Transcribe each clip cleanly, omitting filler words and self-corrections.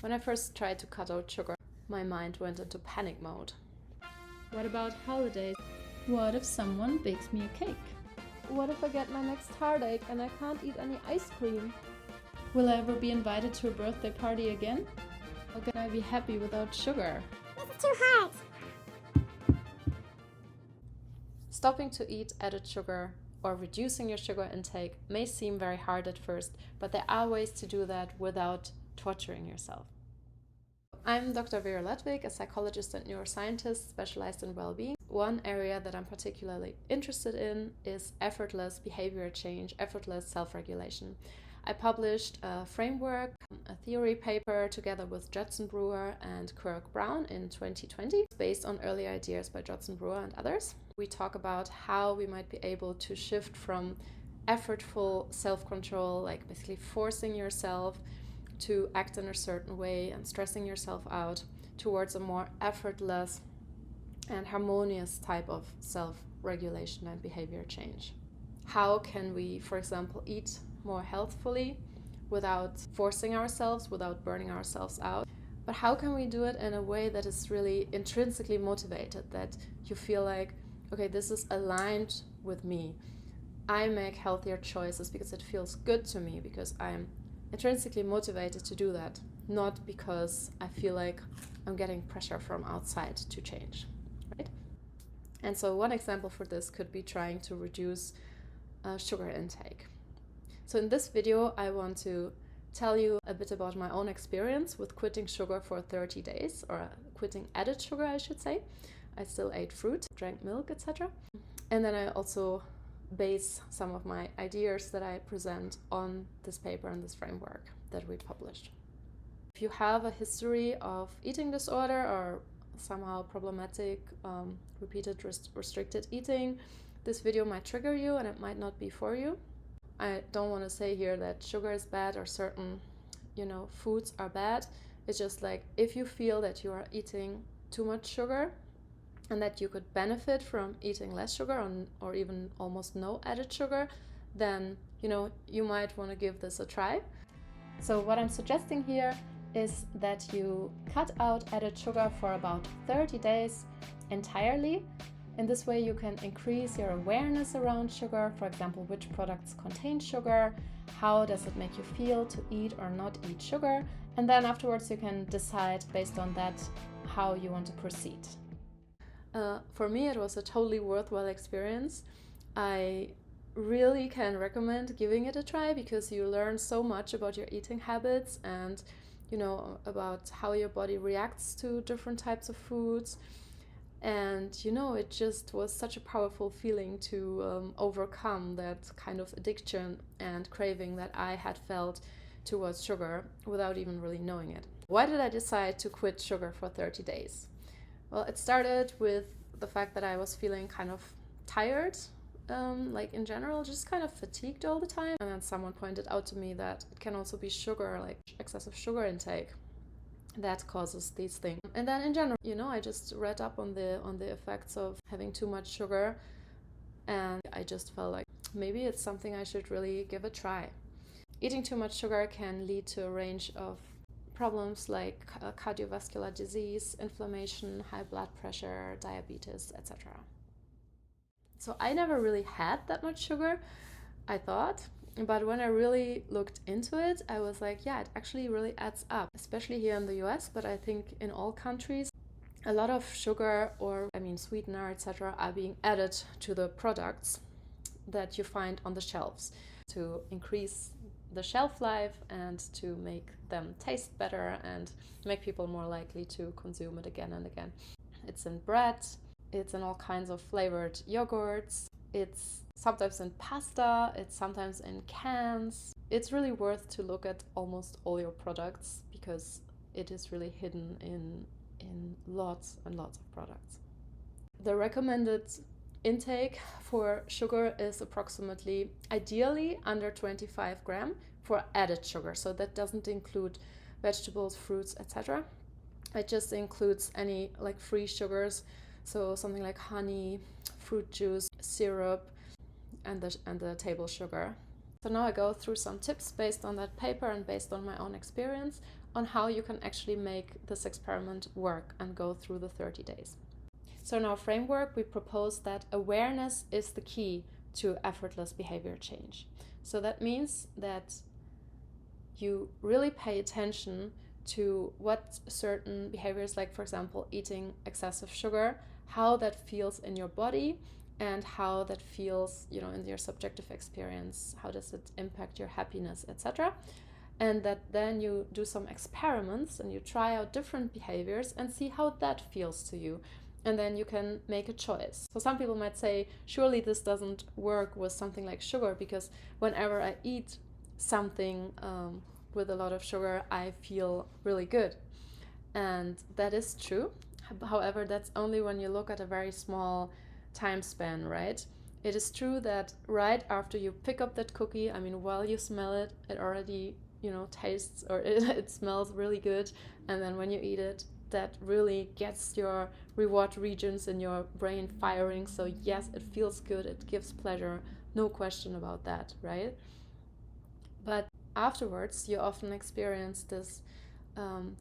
When I first tried to cut out sugar, my mind went into panic mode. What about holidays? What if someone bakes me a cake? What if I get my next heartache and I can't eat any ice cream? Will I ever be invited to a birthday party again? How can I be happy without sugar? This is too hard. Stopping to eat added sugar or reducing your sugar intake may seem very hard at first, but there are ways to do that without torturing yourself. I'm Dr. Vera Ludwig, a psychologist and neuroscientist specialized in well-being. One area that I'm particularly interested in is effortless behavior change, effortless self-regulation. I published a framework, a theory paper together with Judson Brewer and Kirk Brown in 2020, based on early ideas by Judson Brewer and others. We talk about how we might be able to shift from effortful self-control, like basically forcing yourself to act in a certain way and stressing yourself out, towards a more effortless and harmonious type of self-regulation and behavior change. How can we, for example, eat more healthfully without forcing ourselves, without burning ourselves out? But how can we do it in a way that is really intrinsically motivated, that you feel like, okay, this is aligned with me. I make healthier choices because it feels good to me, because I'm intrinsically motivated to do that, not because I feel like I'm getting pressure from outside to change, right? And so one example for this could be trying to reduce sugar intake. So in this video, I want to tell you a bit about my own experience with quitting sugar for 30 days, or quitting added sugar, I should say. I still ate fruit, drank milk, etc. And then I also base some of my ideas that I present on this paper and this framework that we published. If you have a history of eating disorder or somehow problematic repeated restricted eating, this video might trigger you and it might not be for you. I don't want to say here that sugar is bad or certain, foods are bad. It's just like, if you feel that you are eating too much sugar and that you could benefit from eating less sugar or even almost no added sugar, then you might want to give this a try. So what I'm suggesting here is that you cut out added sugar for about 30 days entirely. In this way you can increase your awareness around sugar, for example, which products contain sugar, how does it make you feel to eat or not eat sugar, and then afterwards you can decide based on that how you want to proceed. For me, it was a totally worthwhile experience. I really can recommend giving it a try because you learn so much about your eating habits and, about how your body reacts to different types of foods. And, it just was such a powerful feeling to overcome that kind of addiction and craving that I had felt towards sugar without even really knowing it. Why did I decide to quit sugar for 30 days? Well, it started with the fact that I was feeling kind of tired, like in general, just kind of fatigued all the time. And then someone pointed out to me that it can also be sugar, like excessive sugar intake, that causes these things. And then in general, I just read up on the effects of having too much sugar, and I just felt like maybe it's something I should really give a try. Eating too much sugar can lead to a range of problems like cardiovascular disease, inflammation, high blood pressure, diabetes, etc. So I never really had that much sugar, I thought, but when I really looked into it, I was like, yeah, it actually really adds up, especially here in the US, but I think in all countries, a lot of sugar or sweetener, etc. are being added to the products that you find on the shelves to increase the shelf life and to make them taste better and make people more likely to consume it again and again. It's in bread, it's in all kinds of flavored yogurts, it's sometimes in pasta, it's sometimes in cans. It's really worth to look at almost all your products because it is really hidden in lots and lots of products. The recommended intake for sugar is approximately, ideally, under 25 grams for added sugar. So that doesn't include vegetables, fruits, etc. It just includes any free sugars, so something like honey, fruit juice, syrup, and the table sugar. So now I go through some tips based on that paper and based on my own experience on how you can actually make this experiment work and go through the 30 days. So in our framework, we propose that awareness is the key to effortless behavior change. So that means that you really pay attention to what certain behaviors, like for example, eating excessive sugar, how that feels in your body and how that feels, in your subjective experience. How does it impact your happiness, etc. And that then you do some experiments and you try out different behaviors and see how that feels to you. And then you can make a choice. So some people might say, surely this doesn't work with something like sugar, because whenever I eat something with a lot of sugar, I feel really good. And that is true. However, that's only when you look at a very small time span, right? It is true that right after you pick up that cookie, while you smell it, it already, tastes, or it smells really good. And then when you eat it, that really gets your reward regions in your brain firing. So yes, it feels good, it gives pleasure, no question about that, right? But afterwards, you often experience this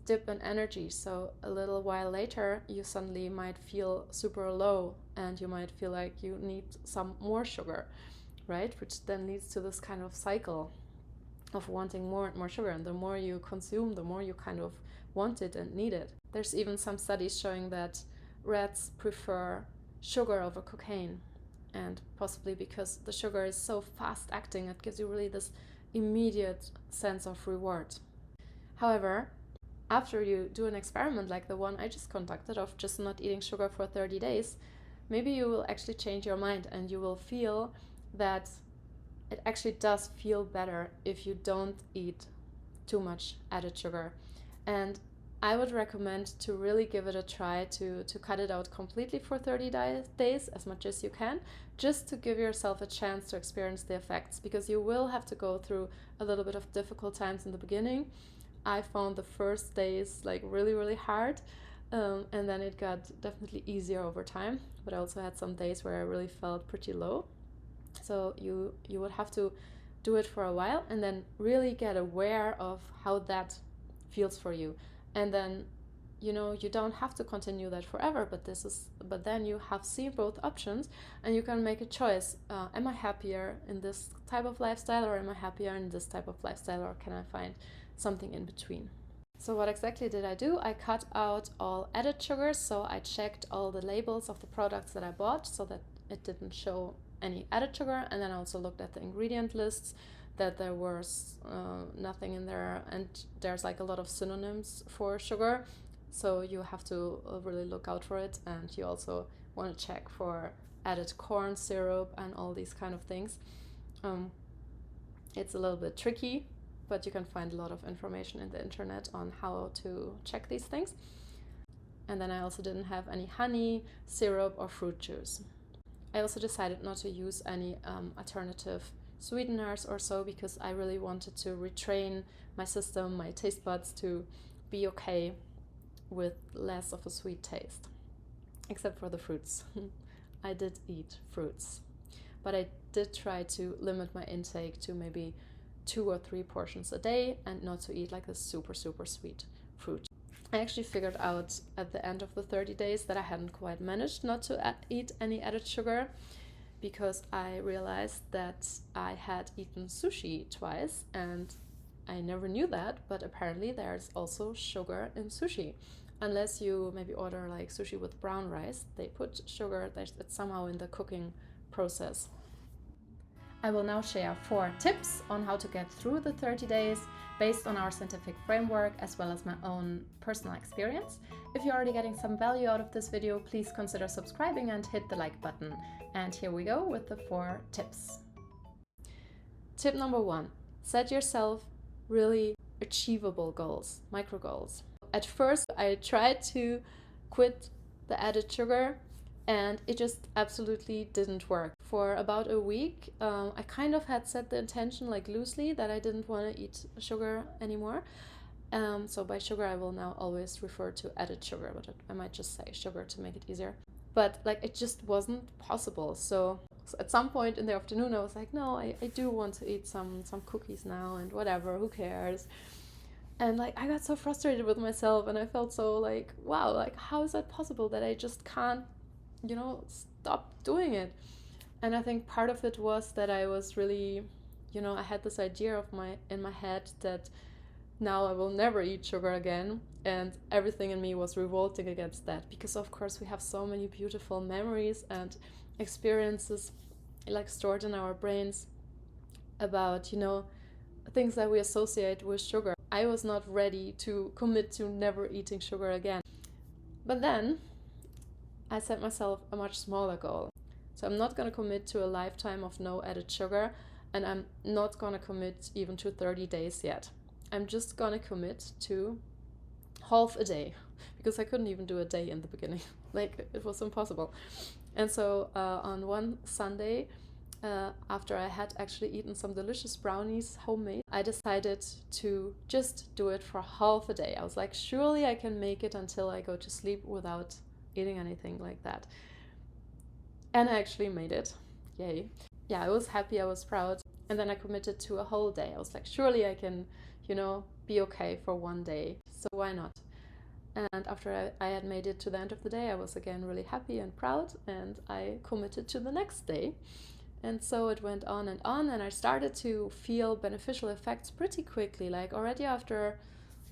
dip in energy. So a little while later, you suddenly might feel super low and you might feel like you need some more sugar, right? Which then leads to this kind of cycle of wanting more and more sugar. And the more you consume, the more you kind of want it and need it. There's even some studies showing that rats prefer sugar over cocaine, and possibly because the sugar is so fast acting, it gives you really this immediate sense of reward. However, after you do an experiment like the one I just conducted of just not eating sugar for 30 days, maybe you will actually change your mind and you will feel that it actually does feel better if you don't eat too much added sugar. And I would recommend to really give it a try to cut it out completely for 30 days, as much as you can, just to give yourself a chance to experience the effects, because you will have to go through a little bit of difficult times in the beginning. I found the first days like really, really hard, and then it got definitely easier over time. But I also had some days where I really felt pretty low. So you would have to do it for a while and then really get aware of how that feels for you. And then, you don't have to continue that forever, but then you have seen both options and you can make a choice. Am I happier in this type of lifestyle, or am I happier in this type of lifestyle, or can I find something in between? So what exactly did I do? I cut out all added sugars. So I checked all the labels of the products that I bought so that it didn't show any added sugar. And then I also looked at the ingredient lists, that there was nothing in there, and there's like a lot of synonyms for sugar, so you have to really look out for it. And you also want to check for added corn syrup and all these kind of things. It's a little bit tricky, but you can find a lot of information in the internet on how to check these things. And then I also didn't have any honey, syrup, or fruit juice. I also decided not to use any alternative sweeteners or so, because I really wanted to retrain my system, my taste buds, to be okay with less of a sweet taste, except for the fruits. I did eat fruits, but I did try to limit my intake to maybe 2 or 3 portions a day and not to eat like a super, super sweet fruit. I actually figured out at the end of the 30 days that I hadn't quite managed not to eat any added sugar, because I realized that I had eaten sushi twice and I never knew that, but apparently there's also sugar in sushi. Unless you maybe order like sushi with brown rice, they put sugar, it's somehow in the cooking process. I will now share 4 tips on how to get through the 30 days based on our scientific framework, as well as my own personal experience. If you're already getting some value out of this video, please consider subscribing and hit the like button. And here we go with the 4 tips. Tip number 1, set yourself really achievable goals, micro goals. At first, I tried to quit the added sugar, and it just absolutely didn't work. For about a week, I kind of had set the intention like loosely that I didn't want to eat sugar anymore. So by sugar, I will now always refer to added sugar, but I might just say sugar to make it easier. But like it just wasn't possible. So at some point in the afternoon, I was like, no, I do want to eat some cookies now, and whatever, who cares? And like I got so frustrated with myself, and I felt so like, wow, like how is that possible that I just can't, stop doing it? And I think part of it was that I was really, I had this idea in my head that now I will never eat sugar again, and everything in me was revolting against that, because of course we have so many beautiful memories and experiences like stored in our brains about, things that we associate with sugar. I was not ready to commit to never eating sugar again. But then I set myself a much smaller goal. So I'm not going to commit to a lifetime of no added sugar, and I'm not going to commit even to 30 days yet. I'm just going to commit to half a day, because I couldn't even do a day in the beginning. Like, it was impossible. And so on one Sunday, after I had actually eaten some delicious brownies, homemade, I decided to just do it for half a day. I was like, surely I can make it until I go to sleep without eating anything like that. And I actually made it. Yay. Yeah, I was happy, I was proud. And then I committed to a whole day. I was like, surely I can, be okay for one day. So why not? And after I had made it to the end of the day, I was again really happy and proud, and I committed to the next day. And so it went on, and I started to feel beneficial effects pretty quickly. Like already after,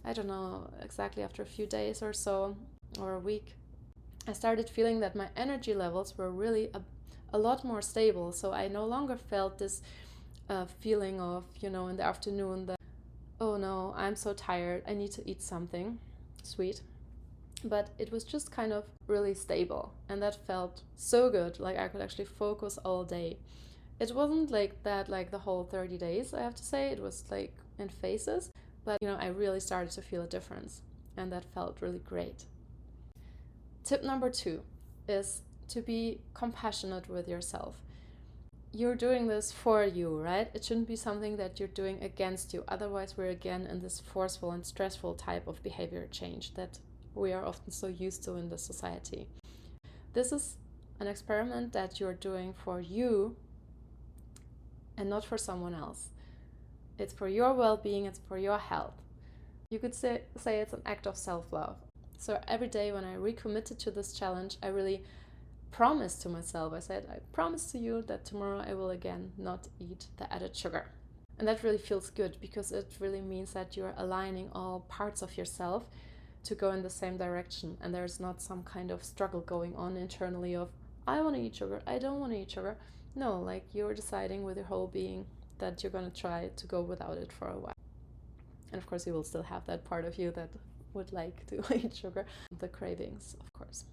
I don't know, exactly after a few days or so, or a week, I started feeling that my energy levels were really a lot more stable. So I no longer felt this feeling of, in the afternoon that, oh no, I'm so tired, I need to eat something sweet. But it was just kind of really stable, and that felt so good. Like I could actually focus all day. It wasn't like that like the whole 30 days, I have to say. It was like in phases, but I really started to feel a difference, and that felt really great. Tip number 2 is to be compassionate with yourself. You're doing this for you, right? It shouldn't be something that you're doing against you. Otherwise, we're again in this forceful and stressful type of behavior change that we are often so used to in this society. This is an experiment that you're doing for you and not for someone else. It's for your well-being, it's for your health. You could say it's an act of self-love. So every day when I recommitted to this challenge, I really promised to myself, I said, I promise to you that tomorrow I will again not eat the added sugar. And that really feels good, because it really means that you're aligning all parts of yourself to go in the same direction, and there's not some kind of struggle going on internally of, I want to eat sugar, I don't want to eat sugar. No, like you're deciding with your whole being that you're going to try to go without it for a while. And of course you will still have that part of you that would like to eat sugar, the cravings, of course.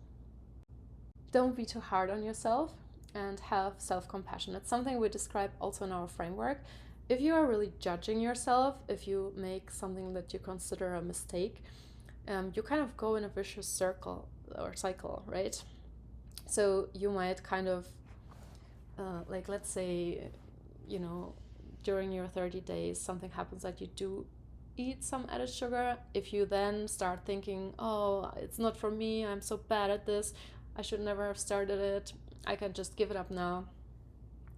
Don't be too hard on yourself, and have self-compassion. It's something we describe also in our framework. If you are really judging yourself, if you make something that you consider a mistake, you kind of go in a vicious circle or cycle, right? So you might kind of, like let's say, during your 30 days, something happens that you do eat some added sugar. If you then start thinking, oh, it's not for me, I'm so bad at this, I should never have started it, I can just give it up now,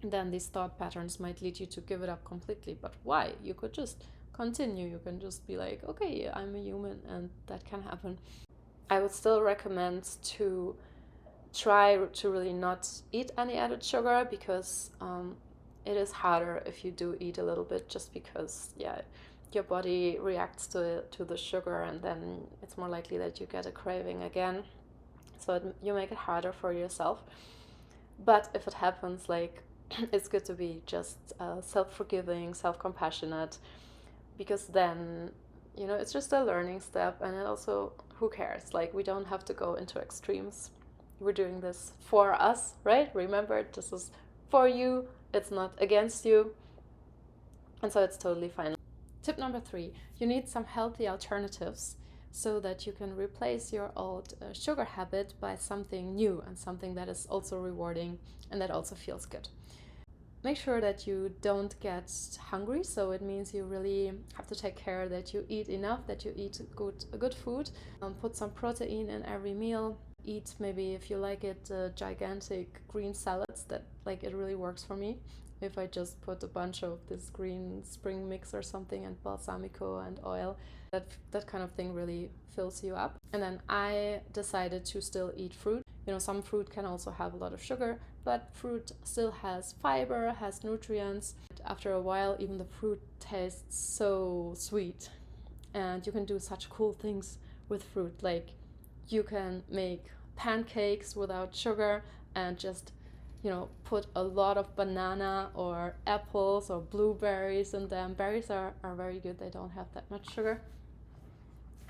then these thought patterns might lead you to give it up completely. But why? You could just continue. You can just be like, okay, I'm a human, and that can happen. I would still recommend to try to really not eat any added sugar, because it is harder if you do eat a little bit, just because, your body reacts to the sugar, and then it's more likely that you get a craving again. So you make it harder for yourself. But if it happens, like, it's good to be just self-forgiving, self-compassionate, because then, it's just a learning step. And it also, who cares? Like, we don't have to go into extremes. We're doing this for us, right? Remember, this is for you, it's not against you. And so it's totally fine. Tip number 3, you need some healthy alternatives so that you can replace your old sugar habit by something new, and something that is also rewarding and that also feels good. Make sure that you don't get hungry, so it means you really have to take care that you eat enough, that you eat good food. Put some protein in every meal. Eat, maybe if you like it, gigantic green salads. That, like, it really works for me. if I just put a bunch of this green spring mix or something and balsamico and oil. That kind of thing really fills you up. And then I decided to still eat fruit. Some fruit can also have a lot of sugar, but fruit still has fiber, has nutrients. After a while, even the fruit tastes so sweet. And you can do such cool things with fruit. Like you can make pancakes without sugar and just put a lot of banana or apples or blueberries in them. Berries are very good. They don't have that much sugar.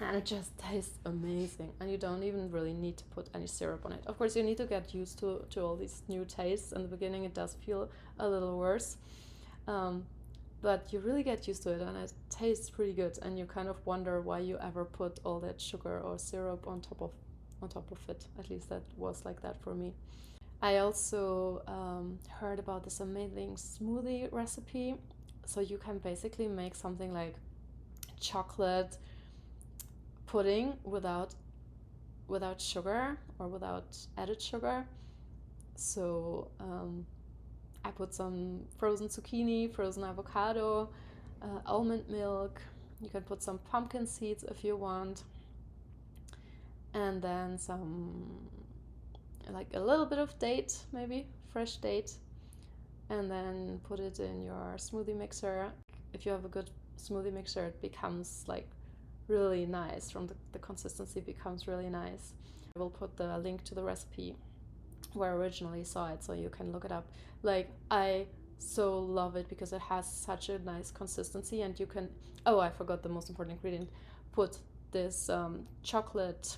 And it just tastes amazing. And you don't even really need to put any syrup on it. Of course, you need to get used to all these new tastes. In the beginning, it does feel a little worse. But you really get used to it, and it tastes pretty good. And you kind of wonder why you ever put all that sugar or syrup on top of it. At least that was like that for me. I also heard about this amazing smoothie recipe. So you can basically make something like chocolate pudding without sugar or without added sugar. So I put some frozen zucchini, frozen avocado, almond milk. You can put some pumpkin seeds if you want, and then like a little bit of date, maybe fresh date, and then put it in your smoothie mixer. If you have a good smoothie mixer, it becomes like really nice. From the consistency becomes really nice. I will put the link to the recipe where I originally saw it, so you can look it up. Like, I so love it because it has such a nice consistency, and you can, I forgot the most important ingredient, put this chocolate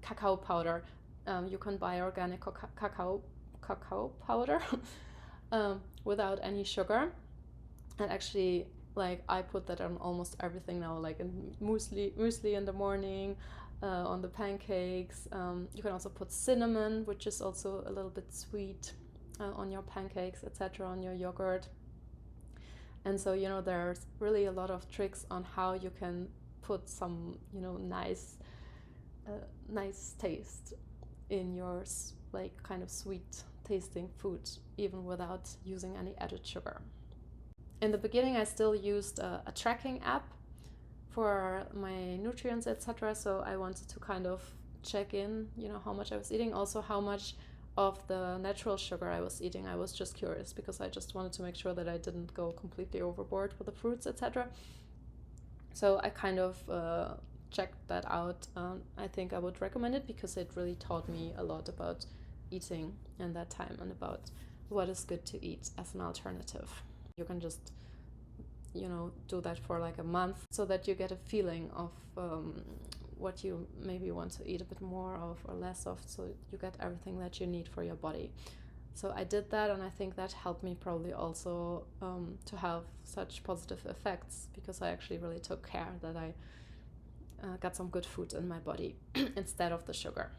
cacao powder. You can buy organic cacao powder without any sugar. And actually, like, I put that on almost everything now, like in muesli in the morning, on the pancakes. You can also put cinnamon, which is also a little bit sweet, on your pancakes, etc., on your yogurt. And so, there's really a lot of tricks on how you can put some, nice taste in your like kind of sweet tasting food, even without using any added sugar. In the beginning, I still used a tracking app for my nutrients, etc. So I wanted to kind of check in, how much I was eating, also how much of the natural sugar I was eating. I was just curious because I just wanted to make sure that I didn't go completely overboard with the fruits, etc. So I kind of checked that out. I think I would recommend it because it really taught me a lot about eating in that time and about what is good to eat as an alternative. You can just do that for like a month so that you get a feeling of what you maybe want to eat a bit more of or less of, so you get everything that you need for your body. So I did that, and I think that helped me probably also to have such positive effects, because I actually really took care that I got some good food in my body instead of the sugar.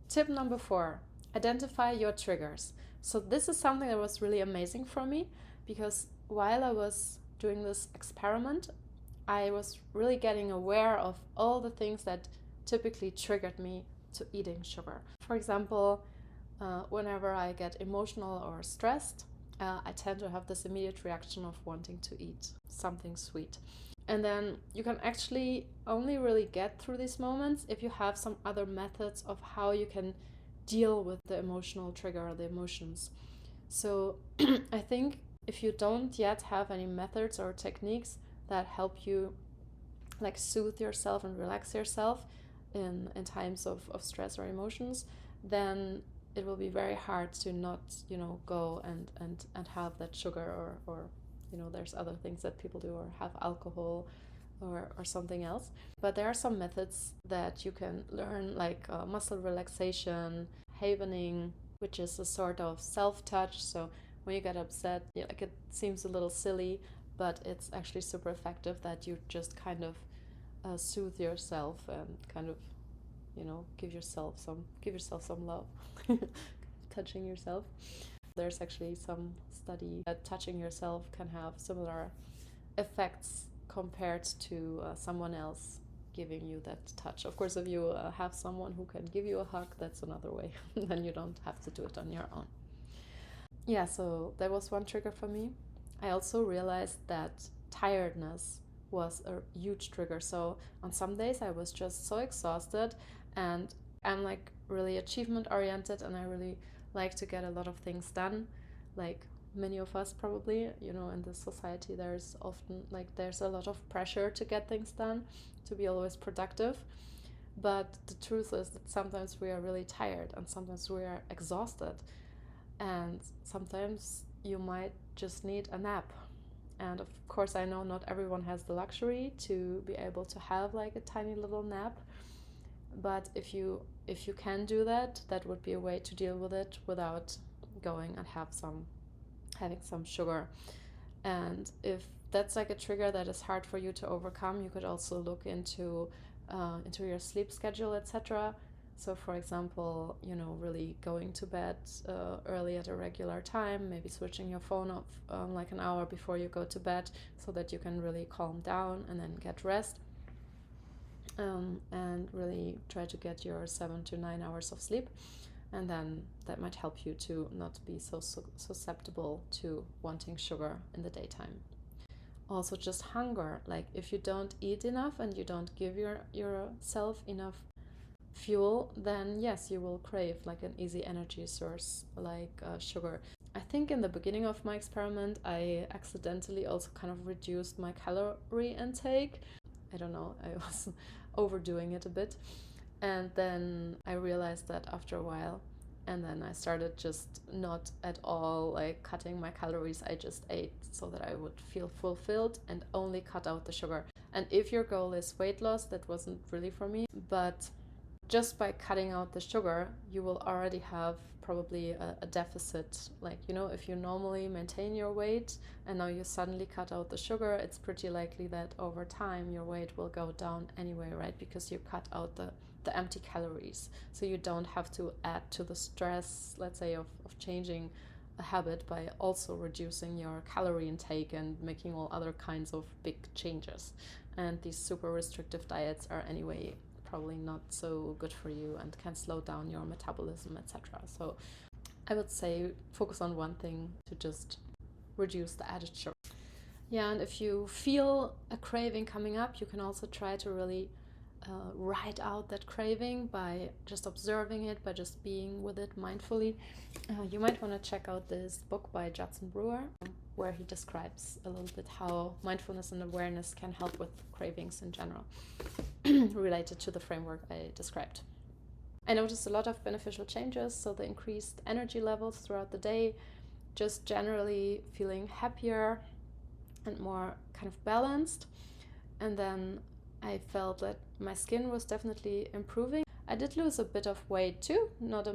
Tip number 4, identify your triggers. So this is something that was really amazing for me, because while I was doing this experiment, I was really getting aware of all the things that typically triggered me to eating sugar. For example, whenever I get emotional or stressed, I tend to have this immediate reaction of wanting to eat something sweet. And then you can actually only really get through these moments if you have some other methods of how you can deal with the emotional trigger or the emotions. So I think if you don't yet have any methods or techniques that help you like soothe yourself and relax yourself in times of stress or emotions, then it will be very hard to not go and have that sugar, or there's other things that people do, or have alcohol or something else. But there are some methods that you can learn, like muscle relaxation, havening, which is a sort of self-touch. So when you get upset, like, it seems a little silly, but it's actually super effective, that you just kind of soothe yourself and kind of give yourself some love. Touching yourself. There's actually some study that touching yourself can have similar effects compared to someone else giving you that touch. Of course, if you have someone who can give you a hug, that's another way. Then you don't have to do it on your own. Yeah, so that was one trigger for me. I also realized that tiredness was a huge trigger. So on some days I was just so exhausted, and I'm like really achievement oriented, and I really like to get a lot of things done. Like many of us probably, in this society there's often there's a lot of pressure to get things done, to be always productive. But the truth is that sometimes we are really tired and sometimes we are exhausted, and sometimes you might just need a nap. And of course, I know not everyone has the luxury to be able to have like a tiny little nap, but if you can do that, that would be a way to deal with it without going and having some sugar. And if that's like a trigger that is hard for you to overcome, you could also look into your sleep schedule, etc. So, for example, really going to bed early at a regular time, maybe switching your phone off like an hour before you go to bed so that you can really calm down and then get rest. And really try to get your 7 to 9 hours of sleep. And then that might help you to not be so susceptible to wanting sugar in the daytime. Also, just hunger. Like if you don't eat enough and you don't give yourself enough fuel, then yes, you will crave like an easy energy source like sugar. I think in the beginning of my experiment, I accidentally also kind of reduced my calorie intake. I don't know, I was overdoing it a bit. And then I realized that after a while, and then I started just not at all like cutting my calories. I just ate so that I would feel fulfilled and only cut out the sugar. And if your goal is weight loss, that wasn't really for me. But just by cutting out the sugar, you will already have probably a deficit. Like, if you normally maintain your weight and now you suddenly cut out the sugar, it's pretty likely that over time your weight will go down anyway, right? Because you cut out the empty calories. So you don't have to add to the stress, let's say, of changing a habit by also reducing your calorie intake and making all other kinds of big changes. And these super restrictive diets are anyway probably not so good for you and can slow down your metabolism, etc. So I would say focus on one thing, to just reduce the added sugar. Yeah, and if you feel a craving coming up, you can also try to really write out that craving by just observing it, by just being with it mindfully. You might want to check out this book by Judson Brewer, where he describes a little bit how mindfulness and awareness can help with cravings in general, related to the framework I described. I noticed a lot of beneficial changes, so the increased energy levels throughout the day, just generally feeling happier and more kind of balanced. And then I felt that my skin was definitely improving. I did lose a bit of weight too, not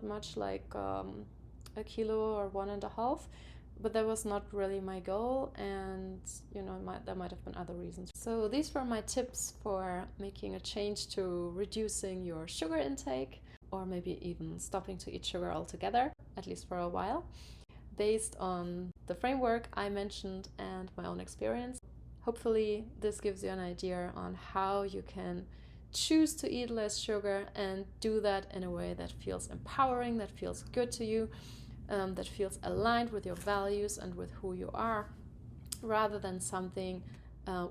much, like a kilo or 1.5, but that was not really my goal, and there might have been other reasons. So these were my tips for making a change to reducing your sugar intake, or maybe even stopping to eat sugar altogether, at least for a while, based on the framework I mentioned and my own experience. Hopefully this gives you an idea on how you can choose to eat less sugar and do that in a way that feels empowering, that feels good to you, that feels aligned with your values and with who you are, rather than something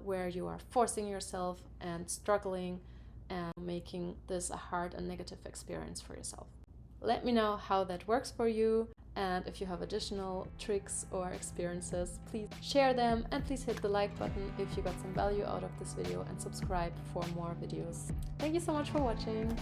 where you are forcing yourself and struggling and making this a hard and negative experience for yourself. Let me know how that works for you. And if you have additional tricks or experiences, please share them, and please hit the like button if you got some value out of this video, and subscribe for more videos. Thank you so much for watching.